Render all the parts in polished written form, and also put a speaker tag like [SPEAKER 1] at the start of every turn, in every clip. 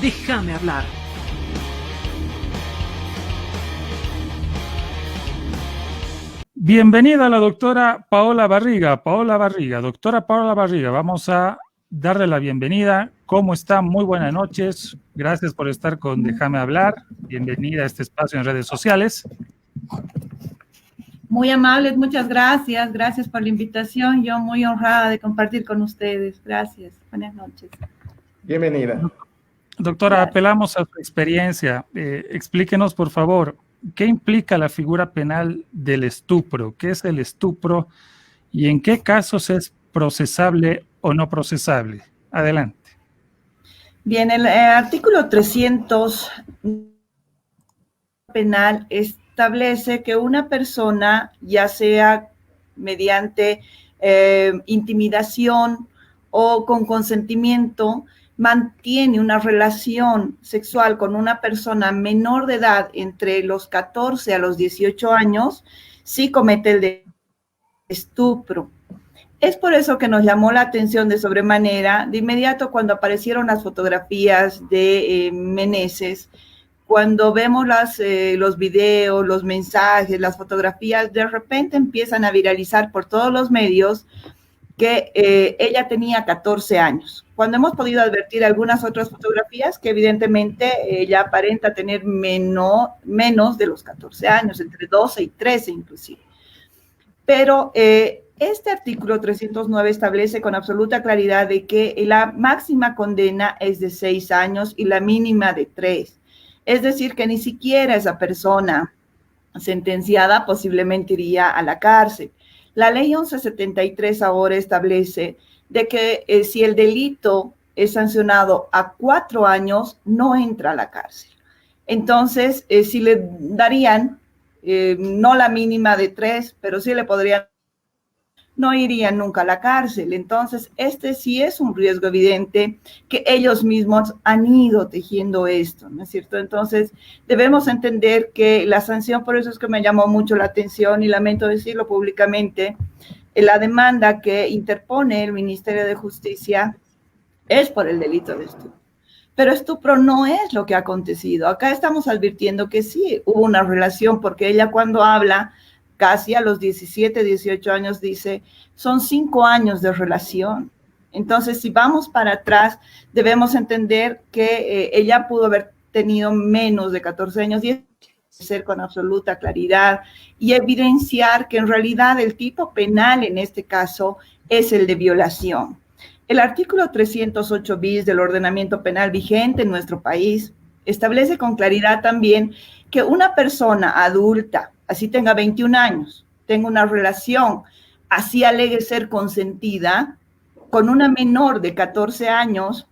[SPEAKER 1] Déjame hablar.
[SPEAKER 2] Bienvenida a la doctora Paola Barriga. Doctora Paola Barriga, vamos a darle la bienvenida. ¿Cómo está? Muy buenas noches. Gracias por estar con Déjame hablar. Bienvenida a este espacio en redes sociales.
[SPEAKER 3] Muy amables, muchas gracias. Gracias por la invitación. Yo muy honrada de compartir con ustedes. Gracias. Buenas noches.
[SPEAKER 4] Bienvenida.
[SPEAKER 2] Doctora,
[SPEAKER 3] Gracias.
[SPEAKER 2] apelamos a su experiencia. Explíquenos, por favor, ¿qué implica la figura penal del estupro? ¿Qué es el estupro y en qué casos es procesable o no procesable? Adelante.
[SPEAKER 3] Bien, el artículo 300 penal establece que una persona, ya sea mediante intimidación o con consentimiento, mantiene una relación sexual con una persona menor de edad entre los 14 a los 18 años, sí comete el estupro. Es por eso que nos llamó la atención de sobremanera, de inmediato cuando aparecieron las fotografías de Meneses, cuando vemos los videos, los mensajes, las fotografías, de repente empiezan a viralizar por todos los medios que ella tenía 14 años. Cuando hemos podido advertir algunas otras fotografías que evidentemente ella aparenta tener menos de los 14 años, entre 12 y 13 inclusive. Pero este artículo 309 establece con absoluta claridad de que la máxima condena es de 6 años y la mínima de 3. Es decir, que ni siquiera esa persona sentenciada posiblemente iría a la cárcel. La ley 1173 ahora establece de que si el delito es sancionado a 4 años, no entra a la cárcel. Entonces, si le darían, no la mínima de 3, pero sí le podrían, no irían nunca a la cárcel. Entonces, este sí es un riesgo evidente que ellos mismos han ido tejiendo esto, ¿no es cierto? Entonces, debemos entender que la sanción, por eso es que me llamó mucho la atención y lamento decirlo públicamente, la demanda que interpone el Ministerio de Justicia es por el delito de estupro. Pero estupro no es lo que ha acontecido. Acá estamos advirtiendo que sí hubo una relación, porque ella cuando habla casi a los 17, 18 años, dice, son 5 años de relación. Entonces, si vamos para atrás, debemos entender que ella pudo haber tenido menos de 14 años y ser con absoluta claridad y evidenciar que en realidad el tipo penal en este caso es el de violación. El artículo 308 bis del ordenamiento penal vigente en nuestro país establece con claridad también que una persona adulta, así tenga 21 años, tenga una relación, así alegue ser consentida, con una menor de 14 años,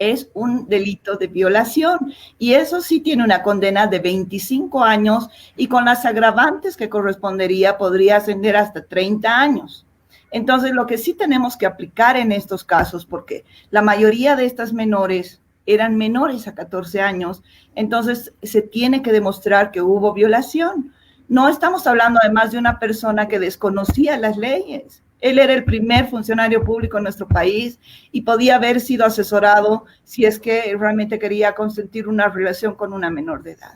[SPEAKER 3] es un delito de violación. Y eso sí tiene una condena de 25 años y con las agravantes que correspondería podría ascender hasta 30 años. Entonces, lo que sí tenemos que aplicar en estos casos, porque la mayoría de estas menores eran menores a 14 años, entonces se tiene que demostrar que hubo violación. No estamos hablando además de una persona que desconocía las leyes. Él era el primer funcionario público en nuestro país y podía haber sido asesorado si es que realmente quería consentir una relación con una menor de edad.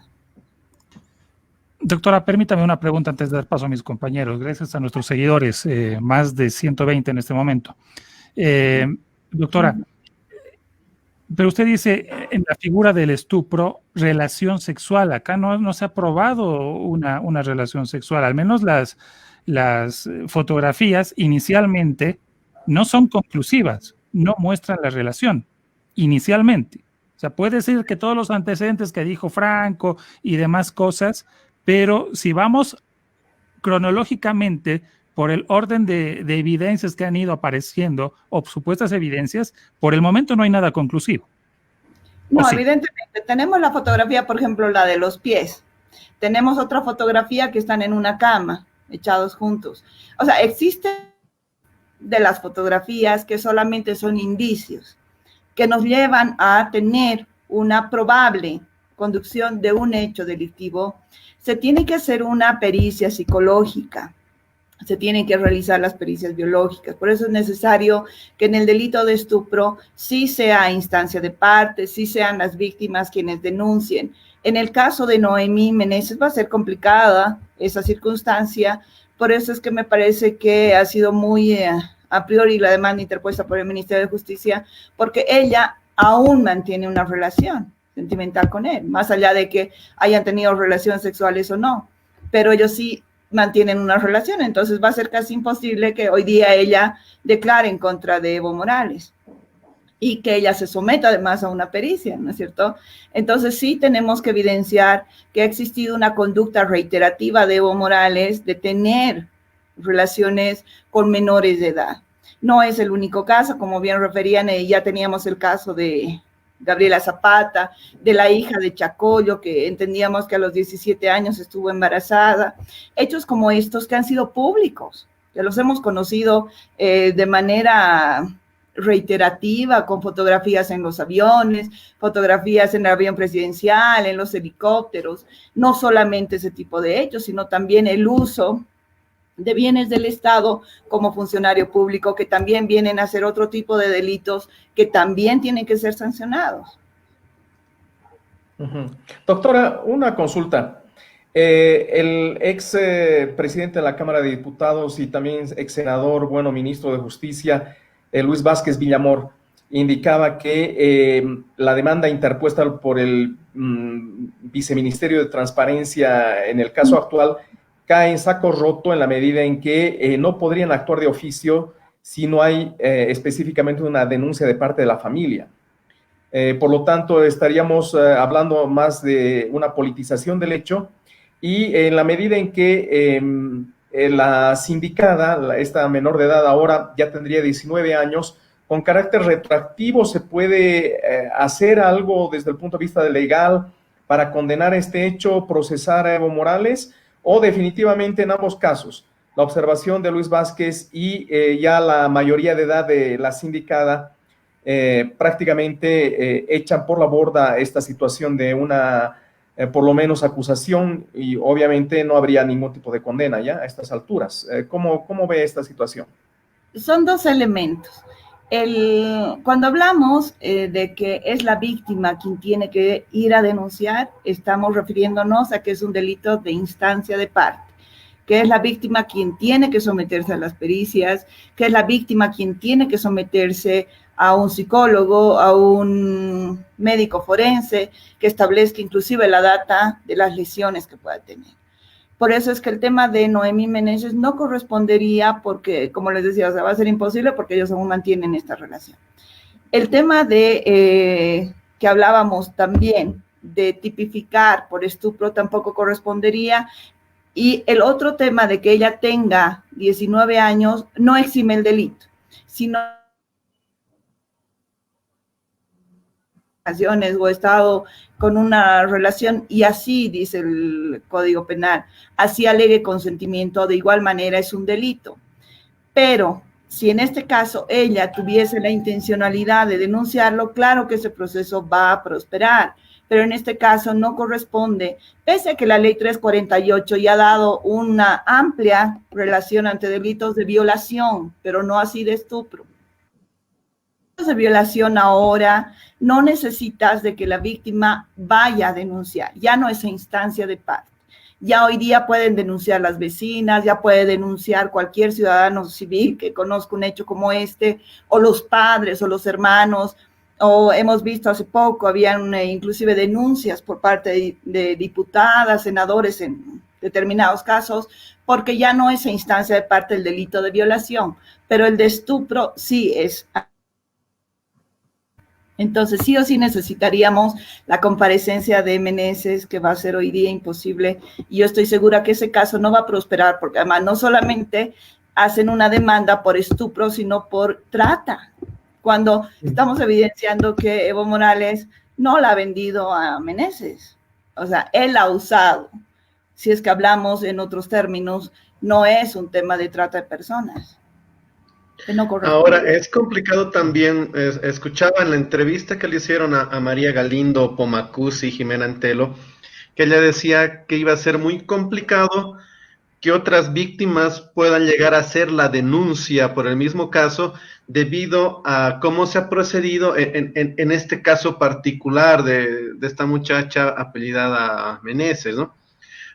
[SPEAKER 2] Doctora, permítame una pregunta antes de dar paso a mis compañeros. Gracias a nuestros seguidores, más de 120 en este momento. Doctora, pero usted dice en la figura del estupro, relación sexual. Acá no se ha probado una relación sexual. Al menos las fotografías inicialmente no son conclusivas, no muestran la relación inicialmente. O sea, puede ser que todos los antecedentes que dijo Franco y demás cosas, pero si vamos cronológicamente por el orden de evidencias que han ido apareciendo o supuestas evidencias, por el momento no hay nada conclusivo.
[SPEAKER 3] No, sí, evidentemente. Tenemos la fotografía, por ejemplo, la de los pies. Tenemos otra fotografía que están en una cama, echados juntos. O sea, existen de las fotografías que solamente son indicios, que nos llevan a tener una probable conducción de un hecho delictivo. Se tiene que hacer una pericia psicológica. se tienen que realizar las pericias biológicas. Por eso es necesario que en el delito de estupro sí sea instancia de parte, sí sean las víctimas quienes denuncien. En el caso de Noemí Meneses va a ser complicada esa circunstancia, por eso es que me parece que ha sido muy a priori la demanda interpuesta por el Ministerio de Justicia, porque ella aún mantiene una relación sentimental con él, más allá de que hayan tenido relaciones sexuales o no, pero ellos sí mantienen una relación, entonces va a ser casi imposible que hoy día ella declare en contra de Evo Morales y que ella se someta además a una pericia, ¿no es cierto? Entonces sí tenemos que evidenciar que ha existido una conducta reiterativa de Evo Morales de tener relaciones con menores de edad. No es el único caso, como bien referían, ya teníamos el caso de Gabriela Zapata, de la hija de Chacollo, que entendíamos que a los 17 años estuvo embarazada. Hechos como estos que han sido públicos, que los hemos conocido de manera reiterativa, con fotografías en los aviones, fotografías en el avión presidencial, en los helicópteros, no solamente ese tipo de hechos, sino también el uso de bienes del Estado como funcionario público, que también vienen a hacer otro tipo de delitos que también tienen que ser sancionados.
[SPEAKER 1] Doctora, una consulta. El ex presidente de la Cámara de Diputados y también ex senador, bueno, ministro de Justicia, Luis Vázquez Villamor, indicaba que la demanda interpuesta por el Viceministerio de Transparencia en el caso actual cae en saco roto en la medida en que no podrían actuar de oficio si no hay específicamente una denuncia de parte de la familia. Por lo tanto, estaríamos hablando más de una politización del hecho y en la medida en que la sindicada, esta menor de edad ahora ya tendría 19 años, con carácter retroactivo se puede hacer algo desde el punto de vista legal para condenar este hecho, procesar a Evo Morales, o definitivamente en ambos casos, la observación de Luis Vázquez y ya la mayoría de edad de la sindicada prácticamente echan por la borda esta situación de una, por lo menos, acusación y obviamente no habría ningún tipo de condena ya a estas alturas. ¿Cómo ve esta situación?
[SPEAKER 3] Son dos elementos. Cuando hablamos de que es la víctima quien tiene que ir a denunciar, estamos refiriéndonos a que es un delito de instancia de parte, que es la víctima quien tiene que someterse a las pericias, que es la víctima quien tiene que someterse a un psicólogo, a un médico forense, que establezca inclusive la data de las lesiones que pueda tener. Por eso es que el tema de Noemí Meneses no correspondería porque, como les decía, o sea, va a ser imposible porque ellos aún mantienen esta relación. El tema de que hablábamos también de tipificar por estupro tampoco correspondería. Y el otro tema de que ella tenga 19 años no exime el delito, sino o estado con una relación y así dice el Código Penal, así alegue consentimiento, de igual manera es un delito. Pero si en este caso ella tuviese la intencionalidad de denunciarlo, claro que ese proceso va a prosperar, pero en este caso no corresponde, pese a que la ley 348 ya ha dado una amplia relación ante delitos de violación, pero no así de estupro. De violación ahora no necesitas de que la víctima vaya a denunciar, ya no es instancia de parte. Ya hoy día pueden denunciar las vecinas, ya puede denunciar cualquier ciudadano civil que conozca un hecho como este, o los padres o los hermanos, o hemos visto hace poco, habían inclusive denuncias por parte de diputadas, senadores en determinados casos, porque ya no es instancia de parte el delito de violación, pero el de estupro sí es. Entonces, sí o sí necesitaríamos la comparecencia de Meneses, que va a ser hoy día imposible, y yo estoy segura que ese caso no va a prosperar, porque además no solamente hacen una demanda por estupro, sino por trata, cuando estamos evidenciando que Evo Morales no la ha vendido a Meneses, o sea, él la ha usado. Si es que hablamos en otros términos, no es un tema de trata de personas. No.
[SPEAKER 4] Ahora, es complicado también, escuchaba en la entrevista que le hicieron a María Galindo Pomacuzzi y Jimena Antelo, que ella decía que iba a ser muy complicado que otras víctimas puedan llegar a hacer la denuncia por el mismo caso debido a cómo se ha procedido en este caso particular de esta muchacha apellidada Meneses, ¿no?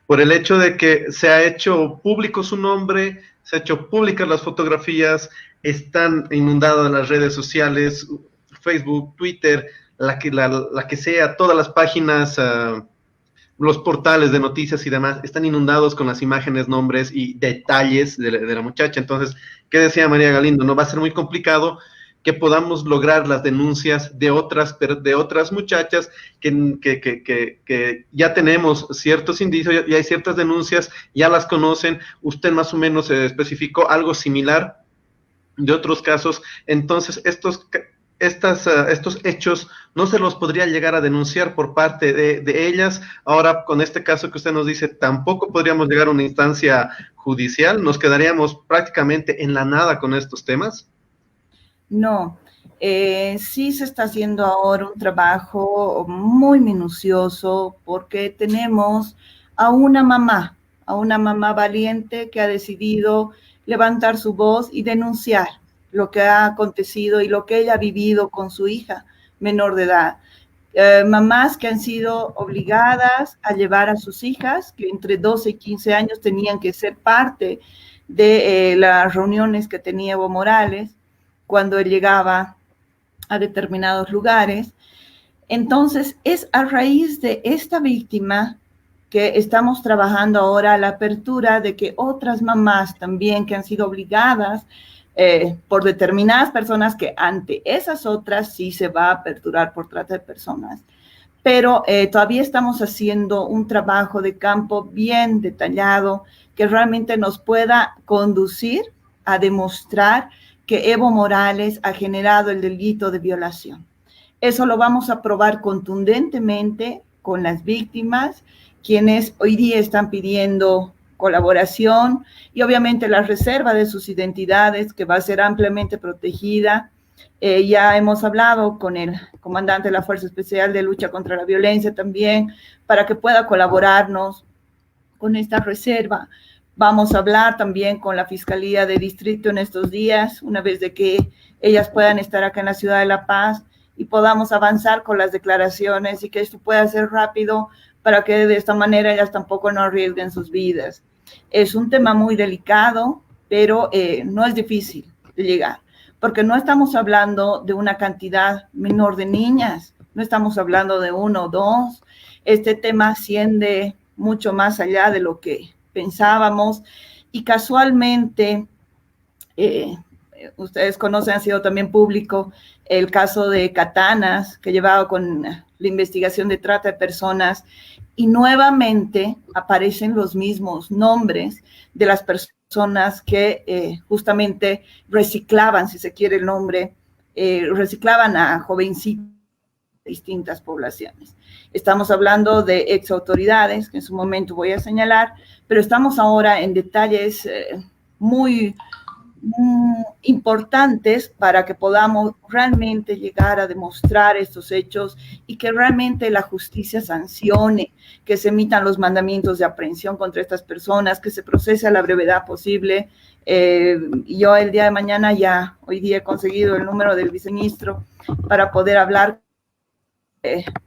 [SPEAKER 4] Por el hecho de que se ha hecho público su nombre, se ha hecho públicas las fotografías, están inundadas las redes sociales, Facebook, Twitter, la que sea, todas las páginas, los portales de noticias y demás, están inundados con las imágenes, nombres y detalles de la muchacha. Entonces, ¿qué decía María Galindo? No va a ser muy complicado que podamos lograr las denuncias de otras muchachas que ya tenemos ciertos indicios, ya hay ciertas denuncias, ya las conocen. Usted más o menos especificó algo similar de otros casos. Entonces, estos hechos no se los podría llegar a denunciar por parte de ellas. Ahora, con este caso que usted nos dice, tampoco podríamos llegar a una instancia judicial. Nos quedaríamos prácticamente en la nada con estos temas.
[SPEAKER 3] No, sí se está haciendo ahora un trabajo muy minucioso porque tenemos a una mamá valiente que ha decidido levantar su voz y denunciar lo que ha acontecido y lo que ella ha vivido con su hija menor de edad. Mamás que han sido obligadas a llevar a sus hijas, que entre 12 y 15 años tenían que ser parte de las reuniones que tenía Evo Morales, cuando él llegaba a determinados lugares. Entonces, es a raíz de esta víctima que estamos trabajando ahora a la apertura de que otras mamás también que han sido obligadas por determinadas personas, que ante esas otras sí se va a aperturar por trata de personas. Pero todavía estamos haciendo un trabajo de campo bien detallado que realmente nos pueda conducir a demostrar que Evo Morales ha generado el delito de violación. Eso lo vamos a probar contundentemente con las víctimas, quienes hoy día están pidiendo colaboración y obviamente la reserva de sus identidades, que va a ser ampliamente protegida. Ya hemos hablado con el comandante de la Fuerza Especial de Lucha contra la Violencia también, para que pueda colaborarnos con esta reserva. Vamos a hablar también con la Fiscalía de Distrito en estos días, una vez de que ellas puedan estar acá en la ciudad de La Paz y podamos avanzar con las declaraciones y que esto pueda ser rápido para que de esta manera ellas tampoco no arriesguen sus vidas. Es un tema muy delicado, pero no es difícil de llegar, porque no estamos hablando de una cantidad menor de niñas, no estamos hablando de 1 o 2. Este tema asciende mucho más allá de lo que pensábamos y casualmente, ustedes conocen, ha sido también público el caso de Catanas, que llevaba con la investigación de trata de personas, y nuevamente aparecen los mismos nombres de las personas que justamente reciclaban, si se quiere el nombre, reciclaban a jovencitos de distintas poblaciones. Estamos hablando de exautoridades, que en su momento voy a señalar, pero estamos ahora en detalles muy importantes para que podamos realmente llegar a demostrar estos hechos y que realmente la justicia sancione, que se emitan los mandamientos de aprehensión contra estas personas, que se procese a la brevedad posible. Yo el día de mañana hoy día he conseguido el número del viceministro para poder hablar,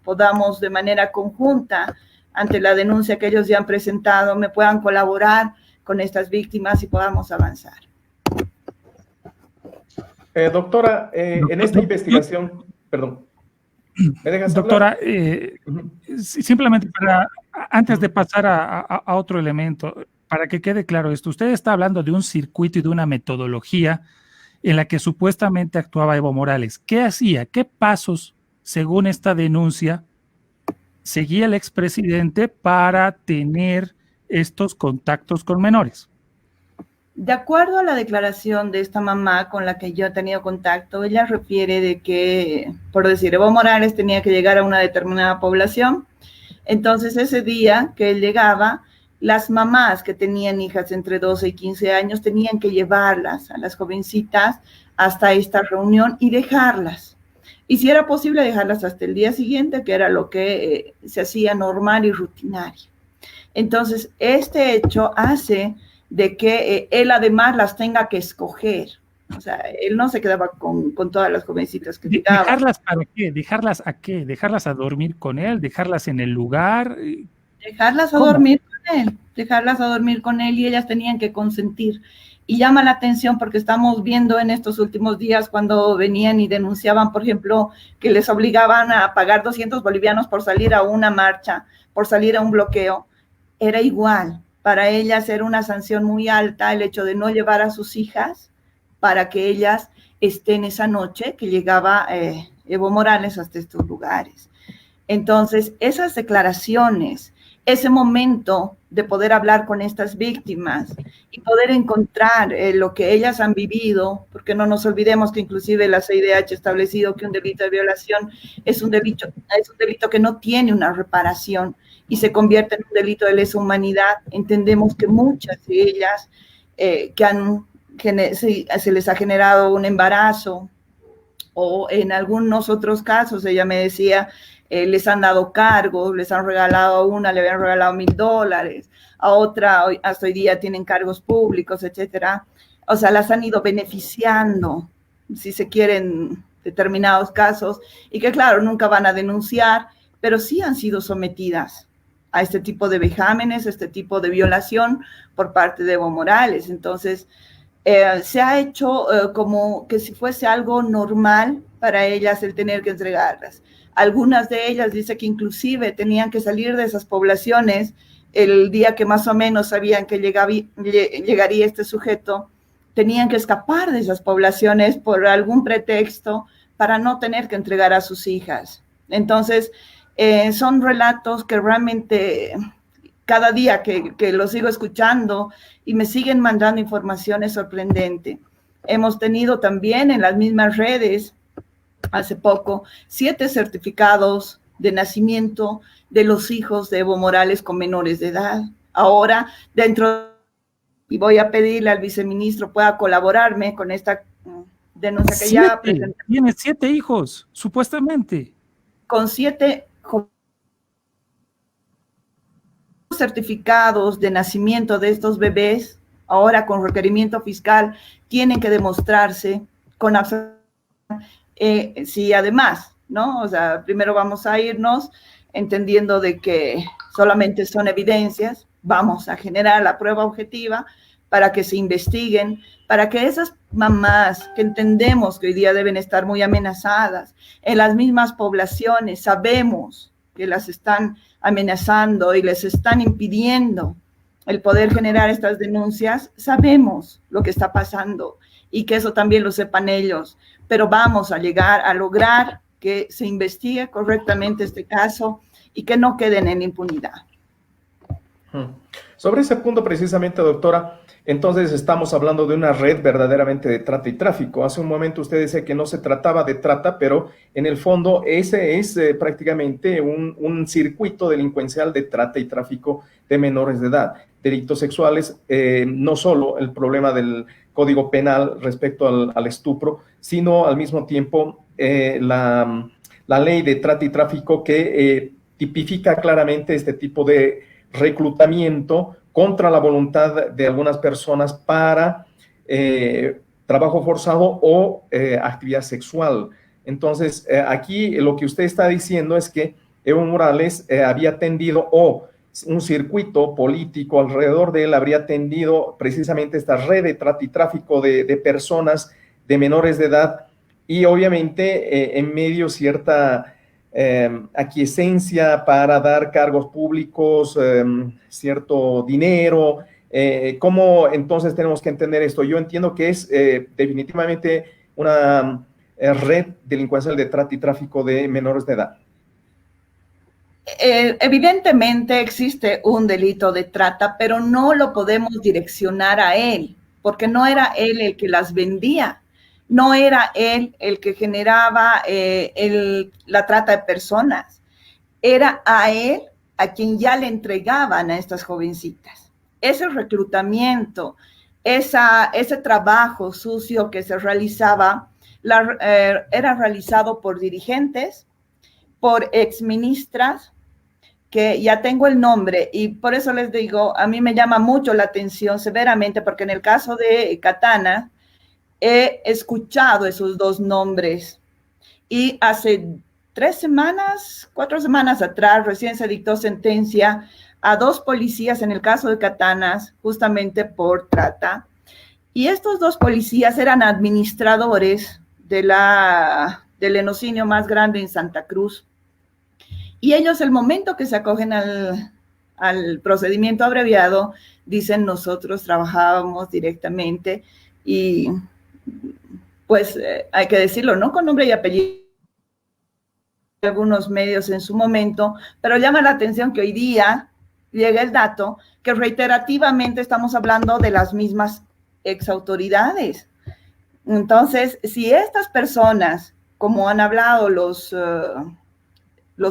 [SPEAKER 3] podamos de manera conjunta, ante la denuncia que ellos ya han presentado, me puedan colaborar con estas víctimas y podamos avanzar.
[SPEAKER 1] Doctora, en esta investigación, perdón, ¿me dejas
[SPEAKER 2] doctora,
[SPEAKER 1] hablar?
[SPEAKER 2] Simplemente antes de pasar a otro elemento, para que quede claro esto, usted está hablando de un circuito y de una metodología en la que supuestamente actuaba Evo Morales. ¿Qué hacía? ¿Qué pasos, según esta denuncia, seguía el expresidente para tener estos contactos con menores?
[SPEAKER 3] De acuerdo a la declaración de esta mamá con la que yo he tenido contacto, ella refiere de que, por decir, Evo Morales tenía que llegar a una determinada población. Entonces, ese día que él llegaba, las mamás que tenían hijas entre 12 y 15 años tenían que llevarlas a las jovencitas hasta esta reunión y dejarlas. Y si era posible, dejarlas hasta el día siguiente, que era lo que se hacía normal y rutinario. Entonces, este hecho hace de que él además las tenga que escoger. O sea, él no se quedaba con todas las jovencitas que llegaban.
[SPEAKER 2] ¿Dejarlas para qué? ¿Dejarlas a qué? ¿Dejarlas a dormir con él? ¿Dejarlas en el lugar?
[SPEAKER 3] Dejarlas a dormir con él, dejarlas a dormir con él y ellas tenían que consentir. Y llama la atención porque estamos viendo en estos últimos días cuando venían y denunciaban, por ejemplo, que les obligaban a pagar 200 bolivianos por salir a una marcha, por salir a un bloqueo. Era igual, para ellas era una sanción muy alta el hecho de no llevar a sus hijas para que ellas estén esa noche que llegaba Evo Morales hasta estos lugares. Entonces, esas declaraciones, ese momento de poder hablar con estas víctimas y poder encontrar lo que ellas han vivido, porque no nos olvidemos que inclusive la CIDH ha establecido que un delito de violación es un delito que no tiene una reparación y se convierte en un delito de lesa humanidad. Entendemos que muchas de ellas se les ha generado un embarazo o en algunos otros casos, ella me decía, les han dado cargos, les han regalado a una, le habían regalado $1,000, a otra hasta hoy día tienen cargos públicos, etcétera. O sea, las han ido beneficiando, si se quieren, determinados casos, y que claro, nunca van a denunciar, pero sí han sido sometidas a este tipo de vejámenes, a este tipo de violación por parte de Evo Morales. Entonces, se ha hecho como que si fuese algo normal para ellas el tener que entregarlas. Algunas de ellas dice que inclusive tenían que salir de esas poblaciones el día que más o menos sabían que llegaría este sujeto, tenían que escapar de esas poblaciones por algún pretexto para no tener que entregar a sus hijas. Entonces, son relatos que realmente cada día que los sigo escuchando y me siguen mandando información es sorprendente. Hemos tenido también en las mismas redes hace poco 7 certificados de nacimiento de los hijos de Evo Morales con menores de edad. Ahora, y voy a pedirle al viceministro pueda colaborarme con esta denuncia que ya presenté.
[SPEAKER 2] Tiene 7 hijos, supuestamente.
[SPEAKER 3] Con 7 certificados de nacimiento de estos bebés, ahora con requerimiento fiscal, tienen que demostrarse con sí, además, ¿no? O sea, primero vamos a irnos entendiendo de que solamente son evidencias, vamos a generar la prueba objetiva para que se investiguen, para que esas mamás que entendemos que hoy día deben estar muy amenazadas, en las mismas poblaciones sabemos que las están amenazando y les están impidiendo el poder generar estas denuncias, sabemos lo que está pasando y que eso también lo sepan ellos, pero vamos a llegar a lograr que se investigue correctamente este caso y que no queden en impunidad.
[SPEAKER 1] Sobre ese punto precisamente, doctora, entonces estamos hablando de una red verdaderamente de trata y tráfico. Hace un momento usted decía que no se trataba de trata, pero en el fondo ese es prácticamente un circuito delincuencial de trata y tráfico de menores de edad. Delitos sexuales, no solo el problema del Código Penal respecto al estupro, sino al mismo tiempo la ley de trata y tráfico que tipifica claramente este tipo de reclutamiento contra la voluntad de algunas personas para trabajo forzado o actividad sexual. Entonces, aquí lo que usted está diciendo es que Evo Morales había tendido, o un circuito político alrededor de él habría tendido precisamente esta red de trata y tráfico de personas de menores de edad y obviamente en medio cierta aquiescencia para dar cargos públicos, cierto dinero. ¿Cómo entonces tenemos que entender esto? Yo entiendo que es definitivamente una red delincuencial de trata y tráfico de menores de edad.
[SPEAKER 3] Evidentemente existe un delito de trata, pero no lo podemos direccionar a él, porque no era él el que las vendía. No era él el que generaba la trata de personas, era a él a quien ya le entregaban a estas jovencitas. Ese reclutamiento, ese trabajo sucio que se realizaba, era realizado por dirigentes, por exministras, que ya tengo el nombre y por eso les digo, a mí me llama mucho la atención severamente porque en el caso de Katana he escuchado esos dos nombres y hace 4 semanas atrás recién se dictó sentencia a 2 policías en el caso de Katanas justamente por trata y estos 2 policías eran administradores del lenocinio más grande en Santa Cruz. Y ellos, el momento que se acogen al procedimiento abreviado, dicen nosotros trabajábamos directamente y pues hay que decirlo, ¿no? Con nombre y apellido algunos medios en su momento, pero llama la atención que hoy día llega el dato que reiterativamente estamos hablando de las mismas exautoridades. Entonces, si estas personas, como han hablado los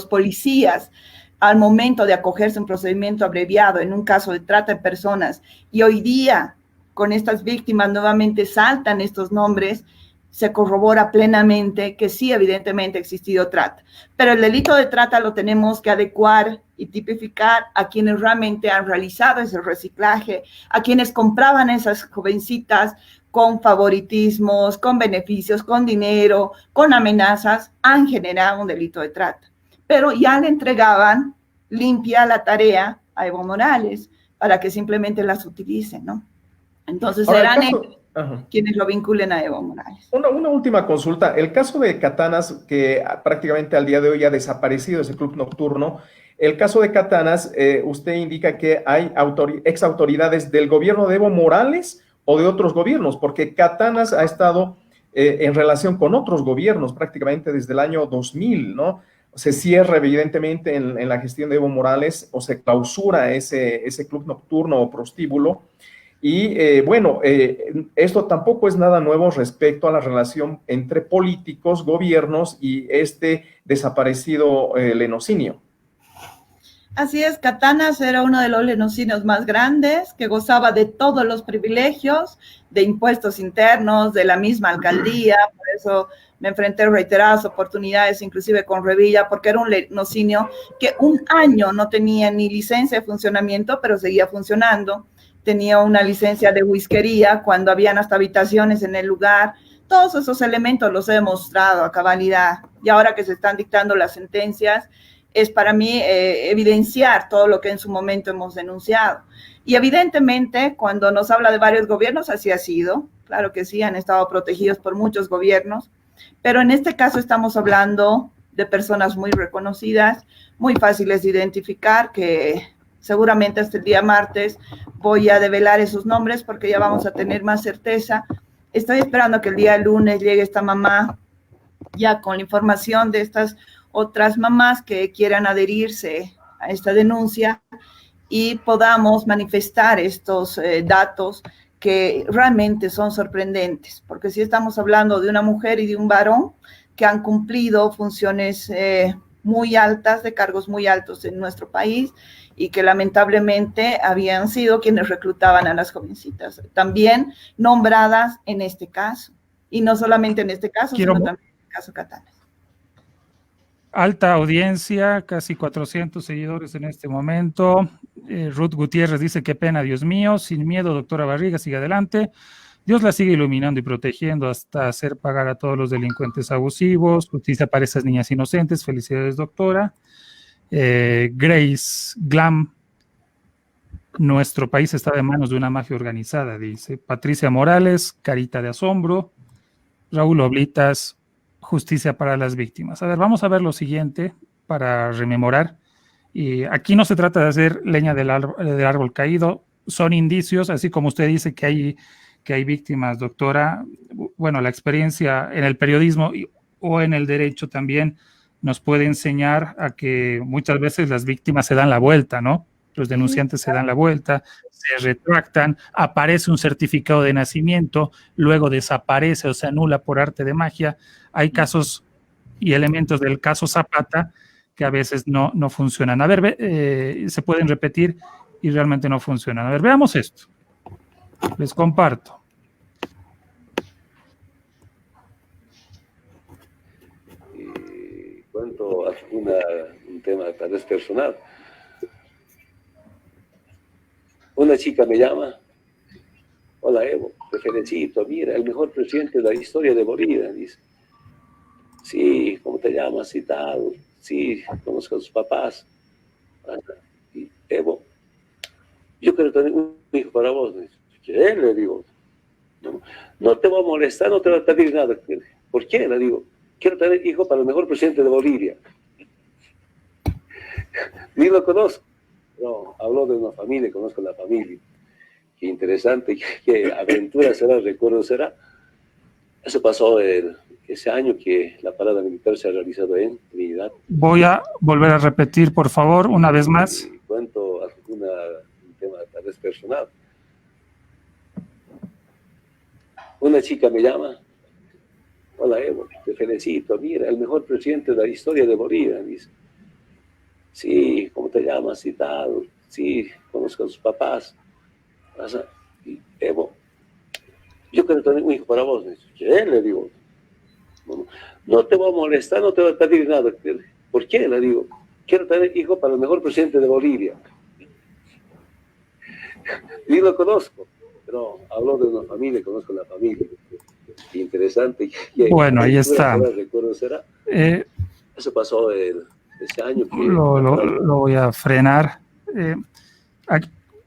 [SPEAKER 3] policías al momento de acogerse a un procedimiento abreviado en un caso de trata de personas y hoy día con estas víctimas nuevamente saltan estos nombres, se corrobora plenamente que sí, evidentemente ha existido trata. Pero el delito de trata lo tenemos que adecuar y tipificar a quienes realmente han realizado ese reciclaje, a quienes compraban esas jovencitas con favoritismos, con beneficios, con dinero, con amenazas, han generado un delito de trata. Pero ya le entregaban limpia la tarea a Evo Morales para que simplemente las utilicen, ¿no? Entonces serán ellos quienes lo vinculen a Evo Morales.
[SPEAKER 1] Una última consulta. El caso de Katanas, que prácticamente al día de hoy ha desaparecido ese club nocturno, el caso de Katanas, usted indica que hay ex autoridades del gobierno de Evo Morales o de otros gobiernos, porque Katanas ha estado en relación con otros gobiernos prácticamente desde el año 2000, ¿no? Se cierra evidentemente en la gestión de Evo Morales o se clausura ese club nocturno o prostíbulo. Y bueno, esto tampoco es nada nuevo respecto a la relación entre políticos, gobiernos y este desaparecido lenocinio.
[SPEAKER 3] Así es, Katanas era uno de los lenocinios más grandes, que gozaba de todos los privilegios, de impuestos internos, de la misma alcaldía, por eso me enfrenté a reiteradas oportunidades, inclusive con Revilla, porque era un lenocinio que un año no tenía ni licencia de funcionamiento, pero seguía funcionando. Tenía una licencia de whiskería cuando habían hasta habitaciones en el lugar. Todos esos elementos los he demostrado a cabalidad. Y ahora que se están dictando las sentencias, es para mí evidenciar todo lo que en su momento hemos denunciado. Y evidentemente, cuando nos habla de varios gobiernos, así ha sido. Claro que sí, han estado protegidos por muchos gobiernos. Pero en este caso estamos hablando de personas muy reconocidas, muy fáciles de identificar, que seguramente hasta el día martes voy a develar esos nombres porque ya vamos a tener más certeza. Estoy esperando que el día lunes llegue esta mamá ya con la información de estas otras mamás que quieran adherirse a esta denuncia y podamos manifestar estos datos que realmente son sorprendentes, porque si estamos hablando de una mujer y de un varón que han cumplido funciones muy altas, de cargos muy altos en nuestro país, y que lamentablemente habían sido quienes reclutaban a las jovencitas, también nombradas en este caso, y no solamente en este caso, sino también en el caso Katanas.
[SPEAKER 2] Alta audiencia, casi 400 seguidores en este momento. Ruth Gutiérrez dice, qué pena, Dios mío, sin miedo, doctora Barriga, sigue adelante. Dios la sigue iluminando y protegiendo hasta hacer pagar a todos los delincuentes abusivos. Justicia para esas niñas inocentes. Felicidades, doctora. Grace Glam, nuestro país está de manos de una mafia organizada, dice. Patricia Morales, carita de asombro. Raúl Oblitas, justicia para las víctimas. A ver, vamos a ver lo siguiente para rememorar. Y aquí no se trata de hacer leña del árbol caído, son indicios, así como usted dice que hay víctimas, doctora. Bueno, la experiencia en el periodismo o en el derecho también nos puede enseñar a que muchas veces las víctimas se dan la vuelta, ¿no? Los denunciantes se dan la vuelta, se retractan, aparece un certificado de nacimiento, luego desaparece o se anula por arte de magia. Hay casos y elementos del caso Zapata que a veces no funcionan. A ver, se pueden repetir y realmente no funcionan. A ver, veamos esto. Les comparto.
[SPEAKER 5] Y cuento a un tema tal vez personal. Una chica me llama, hola Evo, te felicito, mira, el mejor presidente de la historia de Bolivia, dice. Sí, ¿cómo te llamas y tal? Sí, conozco a sus papás. Y, Evo, yo quiero tener un hijo para vos. ¿Qué? Le digo, no te voy a molestar, no te voy a pedir nada. ¿Por qué? Le digo, quiero tener hijo para el mejor presidente de Bolivia. Ni lo conozco. No, habló de una familia, conozco la familia. Qué interesante, qué aventura será, recuerdo será. Eso pasó ese año que la parada militar se ha realizado en Trinidad.
[SPEAKER 2] Voy a volver a repetir, por favor, una vez más.
[SPEAKER 5] Y cuento un tema tal vez personal. Una chica me llama, hola Evo, te felicito, mira, el mejor presidente de la historia de Bolivia, dice. Sí, ¿cómo te llamas y tal? Sí, conozco a sus papás. Y, Evo, yo quiero tener un hijo para vos. ¿Qué? Le digo, no te voy a molestar, no te voy a pedir nada. ¿Por qué? Le digo, quiero tener hijo para el mejor presidente de Bolivia. Ni lo conozco, pero habló de una familia, conozco la familia. Qué interesante.
[SPEAKER 2] Bueno, ahí está.
[SPEAKER 5] Recuerdo será. Eso pasó ese año.
[SPEAKER 2] Lo voy a frenar.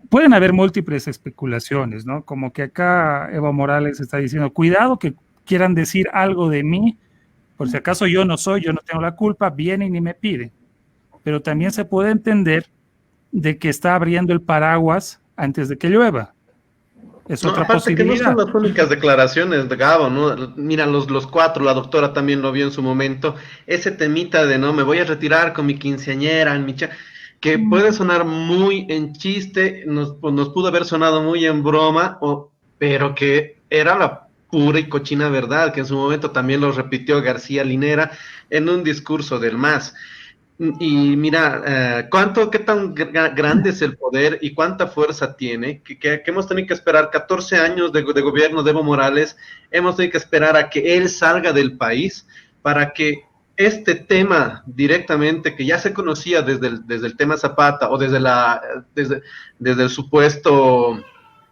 [SPEAKER 2] Pueden haber múltiples especulaciones, ¿no? Como que acá Evo Morales está diciendo, cuidado que quieran decir algo de mí, por si acaso yo no tengo la culpa, vienen y me piden. Pero también se puede entender de que está abriendo el paraguas antes de que llueva. Es otra posibilidad.
[SPEAKER 4] Que no son las únicas declaraciones de Gabo, ¿no? Mira, los cuatro, la doctora también lo vio en su momento, ese temita de no, me voy a retirar con mi quinceañera, que puede sonar muy en chiste, nos pudo haber sonado muy en broma, pero que era la pura y cochina verdad, que en su momento también lo repitió García Linera en un discurso del MAS. Y mira, qué tan grande es el poder y cuánta fuerza tiene, que hemos tenido que esperar 14 años de gobierno de Evo Morales, hemos tenido que esperar a que él salga del país para que este tema directamente, que ya se conocía desde el tema Zapata o desde el supuesto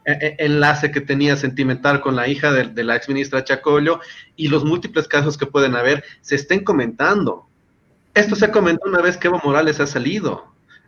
[SPEAKER 4] enlace que tenía sentimental con la hija de la exministra Chacollo y los múltiples casos que pueden haber, se estén comentando. Esto se comentó una vez que Evo Morales ha salido.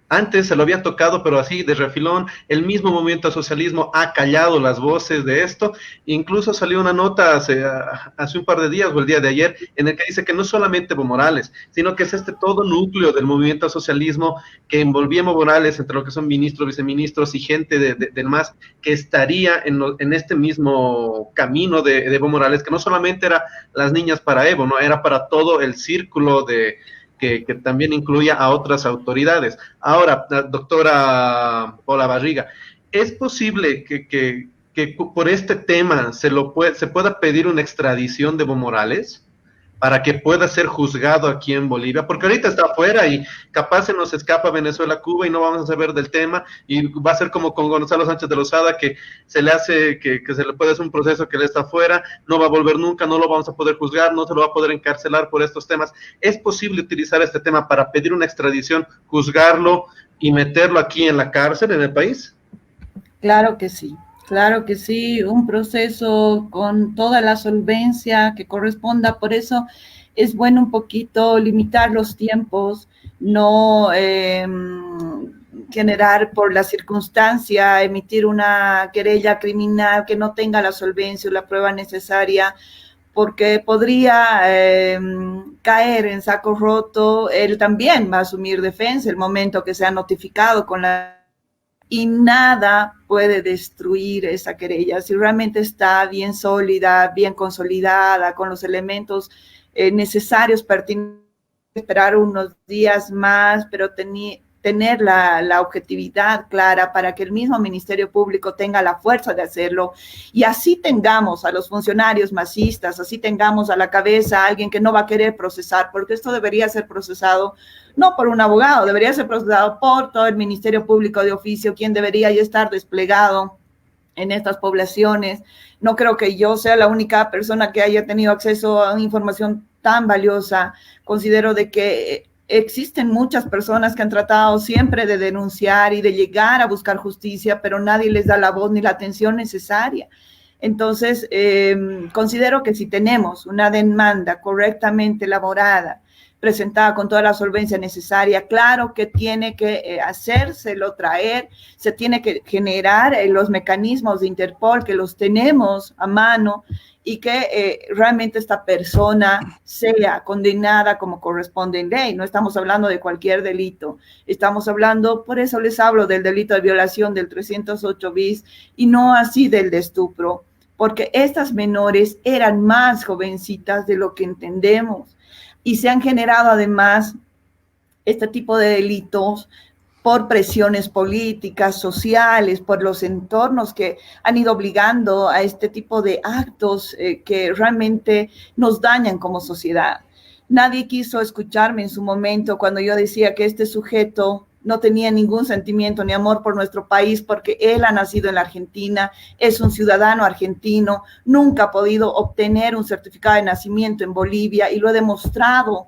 [SPEAKER 4] Antes se lo había tocado, pero así de refilón. El mismo movimiento al socialismo ha callado las voces de esto. Incluso salió una nota hace un par de días o el día de ayer en el que dice que no solamente Evo Morales, sino que es todo núcleo del movimiento al socialismo que envolvía a Evo Morales entre lo que son ministros, viceministros y gente del MAS que estaría en este mismo camino de Evo Morales, que no solamente era las niñas para Evo, no era para todo el círculo que también incluya a otras autoridades. Ahora, doctora Paula Barriga, ¿es posible que por este tema se pueda pedir una extradición de Evo Morales para que pueda ser juzgado aquí en Bolivia? Porque ahorita está afuera y capaz se nos escapa Venezuela, Cuba y no vamos a saber del tema, y va a ser como con Gonzalo Sánchez de Lozada, que se le hace, que se le puede hacer un proceso que él está afuera, no va a volver nunca, no lo vamos a poder juzgar, no se lo va a poder encarcelar por estos temas. ¿Es posible utilizar este tema para pedir una extradición, juzgarlo y meterlo aquí en la cárcel, en el país?
[SPEAKER 3] Claro que sí. Claro que sí, un proceso con toda la solvencia que corresponda, por eso es bueno un poquito limitar los tiempos, no generar por la circunstancia, emitir una querella criminal que no tenga la solvencia o la prueba necesaria, porque podría caer en saco roto. Él también va a asumir defensa el momento que sea notificado con la... Y nada puede destruir esa querella. Si realmente está bien sólida, bien consolidada, con los elementos necesarios, pertinentes, esperar unos días más, pero tener la objetividad clara para que el mismo Ministerio Público tenga la fuerza de hacerlo, y así tengamos a los funcionarios masistas, así tengamos a la cabeza a alguien que no va a querer procesar, porque esto debería ser procesado no por un abogado, debería ser procesado por todo el Ministerio Público de oficio, quien debería ya estar desplegado en estas poblaciones. No creo que yo sea la única persona que haya tenido acceso a una información tan valiosa. Considero de que existen muchas personas que han tratado siempre de denunciar y de llegar a buscar justicia, pero nadie les da la voz ni la atención necesaria. Entonces, considero que si tenemos una demanda correctamente elaborada, presentada con toda la solvencia necesaria, claro que tiene que hacérselo traer, se tiene que generar los mecanismos de Interpol, que los tenemos a mano, y que realmente esta persona sea condenada como corresponde en ley. No estamos hablando de cualquier delito, estamos hablando, por eso les hablo del delito de violación del 308 bis y no así del de estupro, porque estas menores eran más jovencitas de lo que entendemos y se han generado además este tipo de delitos por presiones políticas, sociales, por los entornos que han ido obligando a este tipo de actos que realmente nos dañan como sociedad. Nadie quiso escucharme en su momento cuando yo decía que este sujeto no tenía ningún sentimiento ni amor por nuestro país porque él ha nacido en la Argentina, es un ciudadano argentino, nunca ha podido obtener un certificado de nacimiento en Bolivia y lo he demostrado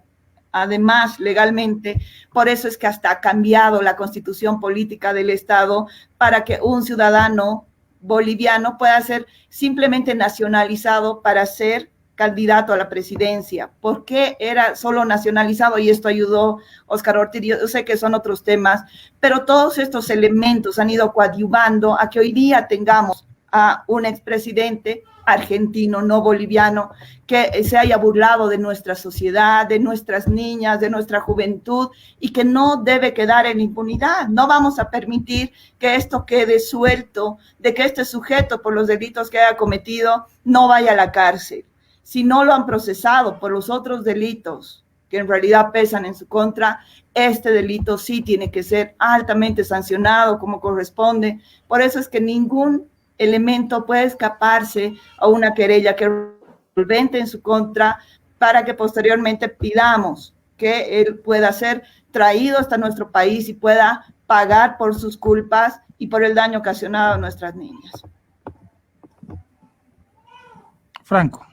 [SPEAKER 3] además legalmente. Por eso es que hasta ha cambiado la constitución política del Estado para que un ciudadano boliviano pueda ser simplemente nacionalizado para ser candidato a la presidencia. ¿Por qué era solo nacionalizado? Y esto ayudó Óscar Ortiz. Yo sé que son otros temas, pero todos estos elementos han ido coadyuvando a que hoy día tengamos a un expresidente argentino, no boliviano, que se haya burlado de nuestra sociedad, de nuestras niñas, de nuestra juventud, y que no debe quedar en impunidad. No vamos a permitir que esto quede suelto, de que este sujeto, por los delitos que haya cometido, no vaya a la cárcel. Si no lo han procesado por los otros delitos que en realidad pesan en su contra, este delito sí tiene que ser altamente sancionado como corresponde. Por eso es que ningún elemento puede escaparse a una querella que solvente en su contra para que posteriormente pidamos que él pueda ser traído hasta nuestro país y pueda pagar por sus culpas y por el daño ocasionado a nuestras niñas.
[SPEAKER 2] Franco.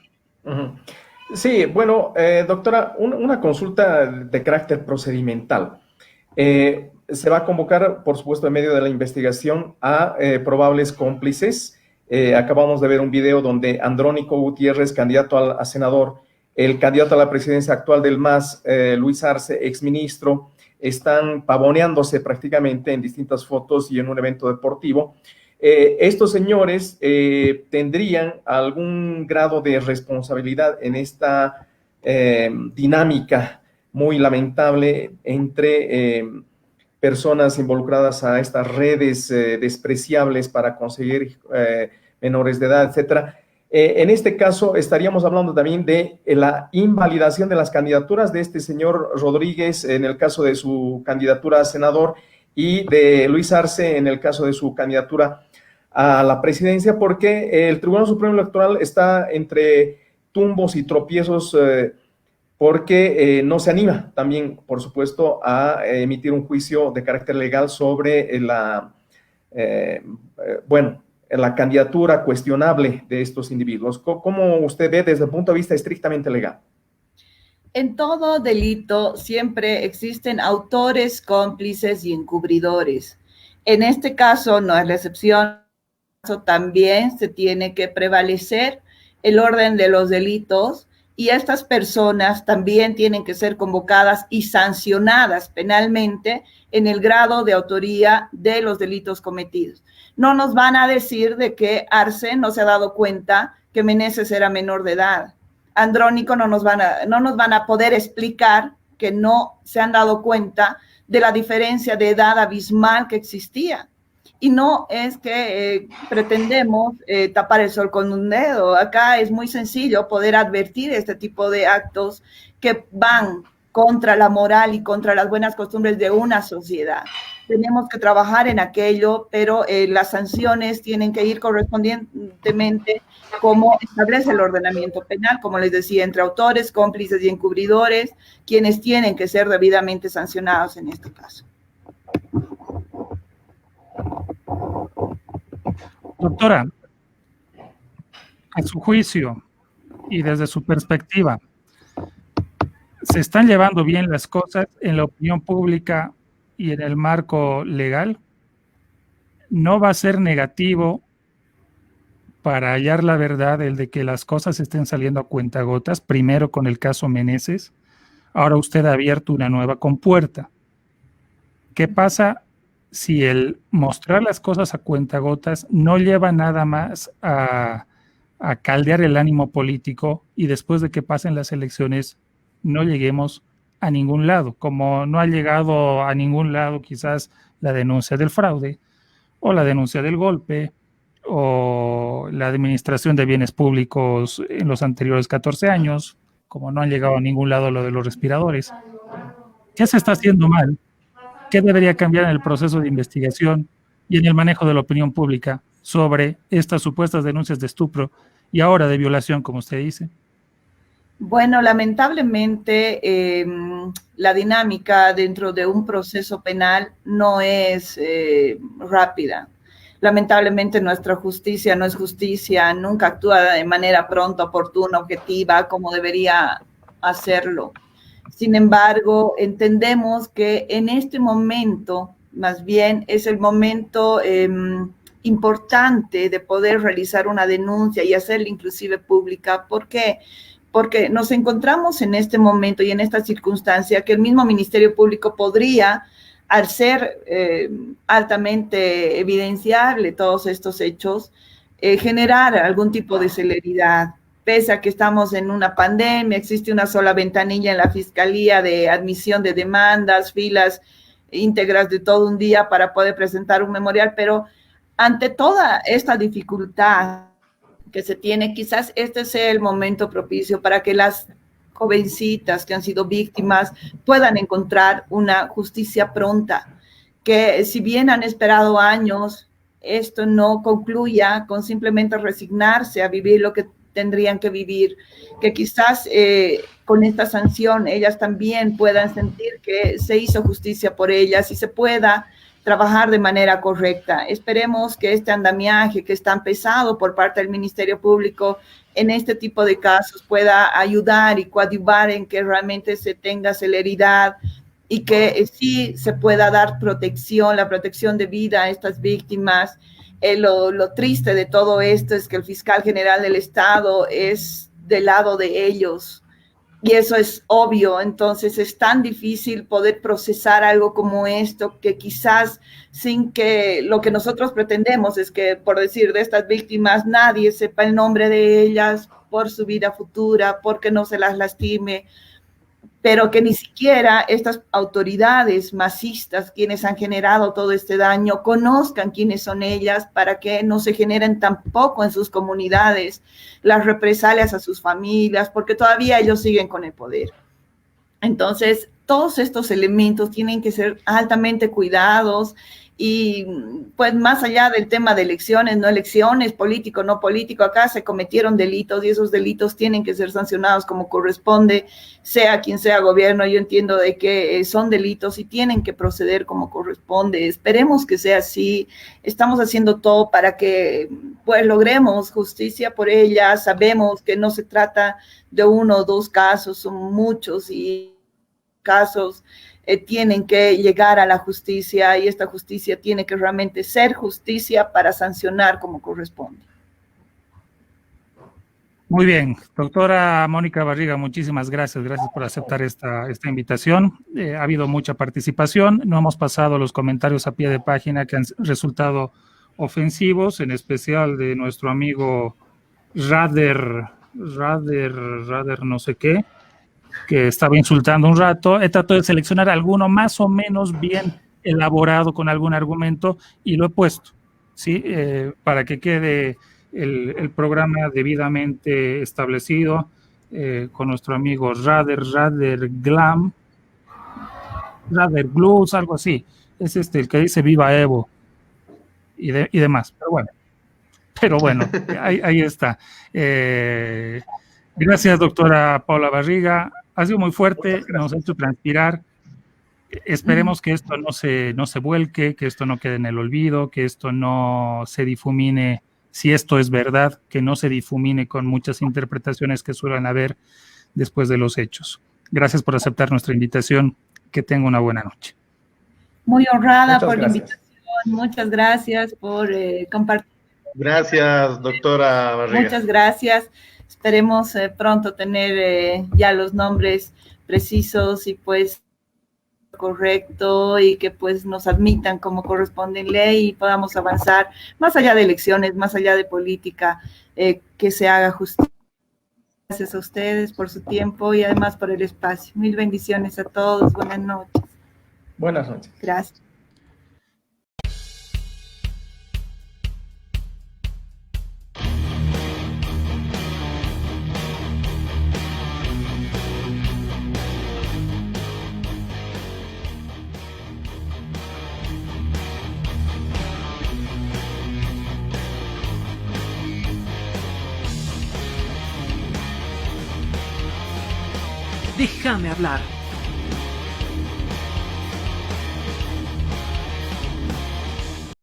[SPEAKER 1] Sí, bueno, doctora, una consulta de carácter procedimental. Se va a convocar, por supuesto, en medio de la investigación a probables cómplices. Acabamos de ver un video donde Andrónico Gutiérrez, candidato a senador, el candidato a la presidencia actual del MAS, Luis Arce, exministro, están pavoneándose prácticamente en distintas fotos y en un evento deportivo. Estos señores tendrían algún grado de responsabilidad en esta dinámica muy lamentable entre personas involucradas a estas redes despreciables para conseguir menores de edad, etcétera. En este caso estaríamos hablando también de la invalidación de las candidaturas de este señor Rodríguez en el caso de su candidatura a senador y de Luis Arce en el caso de su candidatura a la presidencia, porque el Tribunal Supremo Electoral está entre tumbos y tropiezos porque no se anima también, por supuesto, a emitir un juicio de carácter legal sobre la candidatura cuestionable de estos individuos. ¿Cómo usted ve desde el punto de vista estrictamente legal?
[SPEAKER 3] En todo delito siempre existen autores, cómplices y encubridores. En este caso no es la excepción. También se tiene que prevalecer el orden de los delitos y estas personas también tienen que ser convocadas y sancionadas penalmente en el grado de autoría de los delitos cometidos. No nos van a decir de que Arce no se ha dado cuenta que Meneses era menor de edad. Andrónico no nos van a poder explicar que no se han dado cuenta de la diferencia de edad abismal que existía. Y no es que pretendemos tapar el sol con un dedo. Acá es muy sencillo poder advertir este tipo de actos que van contra la moral y contra las buenas costumbres de una sociedad. Tenemos que trabajar en aquello, pero las sanciones tienen que ir correspondientemente como establece el ordenamiento penal, como les decía, entre autores, cómplices y encubridores, quienes tienen que ser debidamente sancionados en este caso.
[SPEAKER 2] Doctora, a su juicio y desde su perspectiva, ¿Se están llevando bien las cosas en la opinión pública y en el marco legal? ¿No va a ser negativo para hallar la verdad el de que las cosas estén saliendo a cuentagotas? Primero con el caso Meneses, ahora usted ha abierto una nueva compuerta. ¿Qué pasa si el mostrar las cosas a cuentagotas no lleva nada más a caldear el ánimo político y después de que pasen las elecciones no lleguemos a ningún lado, como no ha llegado a ningún lado quizás la denuncia del fraude o la denuncia del golpe o la administración de bienes públicos en los anteriores 14 años, como no han llegado a ningún lado lo de los respiradores? ¿Qué se está haciendo mal? ¿Qué debería cambiar en el proceso de investigación y en el manejo de la opinión pública sobre estas supuestas denuncias de estupro y ahora de violación, como usted dice?
[SPEAKER 3] Bueno, lamentablemente la dinámica dentro de un proceso penal no es rápida. Lamentablemente nuestra justicia no es justicia, nunca actúa de manera pronta, oportuna, objetiva, como debería hacerlo. Sin embargo, entendemos que en este momento, más bien, es el momento importante de poder realizar una denuncia y hacerla inclusive pública. ¿Por qué? Porque nos encontramos en este momento y en esta circunstancia que el mismo Ministerio Público podría, al ser altamente evidenciable todos estos hechos, generar algún tipo de celeridad. Pese a que estamos en una pandemia, existe una sola ventanilla en la Fiscalía de admisión de demandas, filas íntegras de todo un día para poder presentar un memorial, pero ante toda esta dificultad que se tiene, quizás este sea el momento propicio para que las jovencitas que han sido víctimas puedan encontrar una justicia pronta, que si bien han esperado años, esto no concluya con simplemente resignarse a vivir lo que tendrían que vivir, que quizás con esta sanción ellas también puedan sentir que se hizo justicia por ellas y se pueda trabajar de manera correcta. Esperemos que este andamiaje que es tan pesado por parte del Ministerio Público en este tipo de casos pueda ayudar y coadyuvar en que realmente se tenga celeridad y que sí se pueda dar protección, la protección de vida a estas víctimas. Lo triste de todo esto es que el fiscal general del Estado es del lado de ellos. Y eso es obvio, entonces es tan difícil poder procesar algo como esto, que quizás sin que lo que nosotros pretendemos es que, por decir, de estas víctimas, nadie sepa el nombre de ellas por su vida futura, porque no se las lastime, pero que ni siquiera estas autoridades masistas, quienes han generado todo este daño, conozcan quiénes son ellas para que no se generen tampoco en sus comunidades las represalias a sus familias, porque todavía ellos siguen con el poder. Entonces, todos estos elementos tienen que ser altamente cuidados y pues más allá del tema de elecciones, no elecciones, político, no político, acá se cometieron delitos y esos delitos tienen que ser sancionados como corresponde, sea quien sea gobierno. Yo entiendo de que son delitos y tienen que proceder como corresponde. Esperemos que sea así. Estamos haciendo todo para que pues logremos justicia por ellas. Sabemos que no se trata de uno o dos casos, son muchos y casos tienen que llegar a la justicia y esta justicia tiene que realmente ser justicia para sancionar como corresponde.
[SPEAKER 2] Muy bien, doctora Mónica Barriga, muchísimas gracias por aceptar esta invitación. Ha habido mucha participación, no hemos pasado los comentarios a pie de página que han resultado ofensivos, en especial de nuestro amigo Rader no sé qué, que estaba insultando un rato. He tratado de seleccionar alguno más o menos bien elaborado con algún argumento y lo he puesto, ¿sí? Para que quede el programa debidamente establecido con nuestro amigo Rader Blues, algo así. Es el que dice Viva Evo y demás. Pero bueno, ahí está. Gracias, doctora Paula Barriga. Ha sido muy fuerte, nos ha hecho transpirar. Esperemos que esto no se vuelque, que esto no quede en el olvido, que esto no se difumine, si esto es verdad, que no se difumine con muchas interpretaciones que suelen haber después de los hechos. Gracias por aceptar nuestra invitación. Que tenga una buena noche.
[SPEAKER 3] Muy honrada
[SPEAKER 1] Muchas
[SPEAKER 3] por la
[SPEAKER 1] gracias.
[SPEAKER 3] invitación. Muchas gracias por compartir.
[SPEAKER 4] Gracias, doctora Barriga.
[SPEAKER 3] Muchas gracias. Esperemos pronto tener ya los nombres precisos y pues correcto, y que pues nos admitan como corresponde en ley y podamos avanzar más allá de elecciones, más allá de política, que se haga justicia. Gracias a ustedes por su tiempo y además por el espacio. Mil bendiciones a todos. Buenas noches.
[SPEAKER 1] Buenas noches.
[SPEAKER 3] Gracias.
[SPEAKER 6] Déjame hablar.